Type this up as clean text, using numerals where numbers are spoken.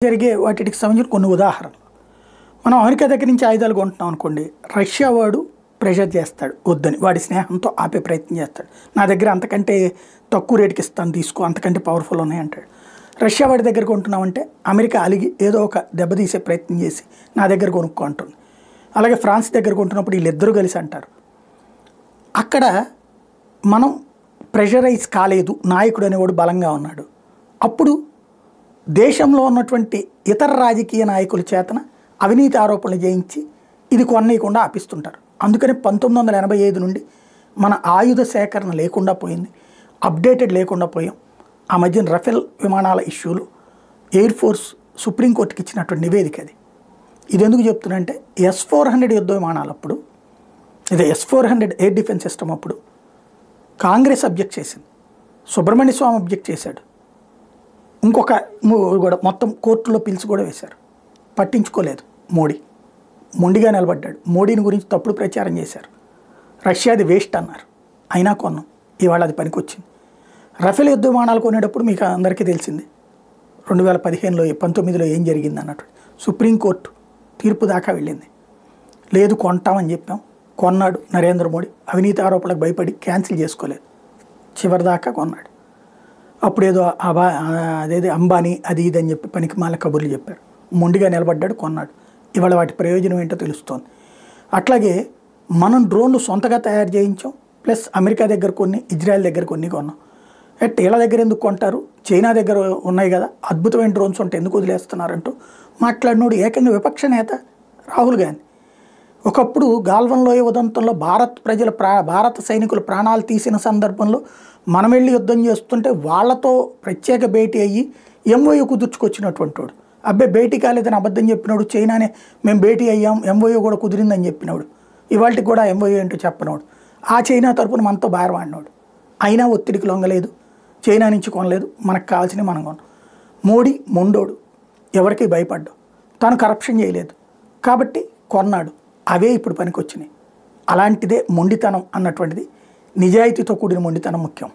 జరిగే వాటికి సంబంధించిన కొన్ని ఉదాహరణలు మనం అమెరికా దగ్గర నుంచి ఆయుధాలు కొంటున్నాం అనుకోండి, రష్యా వాడు ప్రెషర్ చేస్తాడు వద్దని, వాడి స్నేహంతో ఆపే ప్రయత్నం చేస్తాడు. నా దగ్గర అంతకంటే తక్కువ రేటుకి ఇస్తాను తీసుకో, అంతకంటే పవర్ఫుల్ ఉన్నాయి అంటాడు. రష్యా వాడి దగ్గర కొంటున్నామంటే అమెరికా అలిగి ఏదో ఒక దెబ్బతీసే ప్రయత్నం చేసి నా దగ్గర కొనుక్కో అంటుంది. అలాగే ఫ్రాన్స్ దగ్గర కొంటున్నప్పుడు వీళ్ళిద్దరూ కలిసి అంటారు. అక్కడ మనం ప్రెషరైజ్ కాలేదు, నాయకుడు అనేవాడు బలంగా ఉన్నాడు. అప్పుడు దేశంలో ఉన్నటువంటి ఇతర రాజకీయ నాయకుల చేతన అవినీతి ఆరోపణలు చేయించి ఇది కొననీయకుండా ఆపిస్తుంటారు. అందుకని 1985 నుండి మన ఆయుధ సేకరణ లేకుండా పోయింది, అప్డేటెడ్ లేకుండా పోయాం. ఆ మధ్యన రఫేల్ విమానాల ఇష్యూలు ఎయిర్ ఫోర్స్ సుప్రీంకోర్టుకి ఇచ్చినటువంటి నివేదిక అది. ఇది ఎందుకు చెప్తున్నంటే S-400 యుద్ధ విమానాలు అప్పుడు, ఇది S-400 ఎయిర్ డిఫెన్స్ సిస్టమ్ అప్పుడు కాంగ్రెస్ అబ్జెక్ట్ చేసింది, సుబ్రహ్మణ్య స్వామి అబ్జెక్ట్ చేశాడు, ఇంకొక కూడా మొత్తం కోర్టులో పిలిచి కూడా వేశారు. పట్టించుకోలేదు. మొండిగా నిలబడ్డాడు. మోడీని గురించి తప్పుడు ప్రచారం చేశారు. రష్యాది వేస్ట్ అన్నారు, అయినా కొన్నాం. ఇవాళ అది పనికొచ్చింది. రఫేల్ యుద్ధ విమానాలు కొనేటప్పుడు మీకు అందరికీ తెలిసింది 2015లో 19లో ఏం జరిగింది అన్నట్టు. సుప్రీంకోర్టు తీర్పు దాకా వెళ్ళింది. లేదు కొంటామని చెప్పాం, కొన్నాడు నరేంద్ర మోడీ. అవినీతి ఆరోపణలకు భయపడి క్యాన్సిల్ చేసుకోలేదు, చివరిదాకా కొన్నాడు. అప్పుడేదో అదేదో అంబానీ అది ఇది అని చెప్పి పనికి మాల కబుర్లు చెప్పారు. మొండిగా నిలబడ్డాడు, కొన్నాడు. ఇవాళ వాటి ప్రయోజనం ఏంటో తెలుస్తోంది. అట్లాగే మనం డ్రోన్లు సొంతగా తయారు చేయించాం, ప్లస్ అమెరికా దగ్గర కొన్ని, ఇజ్రాయెల్ దగ్గర కొన్ని కొన్నాం. వీళ్ళ దగ్గర ఎందుకు కొంటారు, చైనా దగ్గర ఉన్నాయి కదా అద్భుతమైన డ్రోన్స్ ఉంటే ఎందుకు వదిలేస్తున్నారంటూ మాట్లాడినోడు ఏకంగా విపక్ష నేత రాహుల్ గాంధీ. ఒకప్పుడు గాల్వన్ లోయ ఉదంతంలో భారత సైనికులు ప్రాణాలు తీసిన సందర్భంలో మనం వెళ్ళి యుద్ధం చేస్తుంటే వాళ్ళతో ప్రత్యేక భేటీ అయ్యి MOU కుదుర్చుకొచ్చినటువంటి వాడు. అబ్బాయి భేటీ కాలేదని అబద్ధం చెప్పినాడు. చైనానే మేము భేటీ అయ్యాం, MOU కూడా కుదిరిందని చెప్పినాడు. ఇవాళకి కూడా MOU ఏంటో చెప్పినాడు. ఆ చైనా తరపున మనతో బారవాడినాడు. అయినా ఒత్తిడికి లొంగలేదు, చైనా నుంచి కొనలేదు, మనకు కావాల్సినవి మనం కొన్నాం. మోడీ మొండోడు, ఎవరికి భయపడ్డాడు, తాను కరప్షన్ చేయలేదు కాబట్టి కొన్నాడు. అవే ఇప్పుడు పనికి వచ్చినాయి. అలాంటిదే మొండితనం అన్నటువంటిది. నిజాయితీతో కూడిన మొండితనం ముఖ్యం.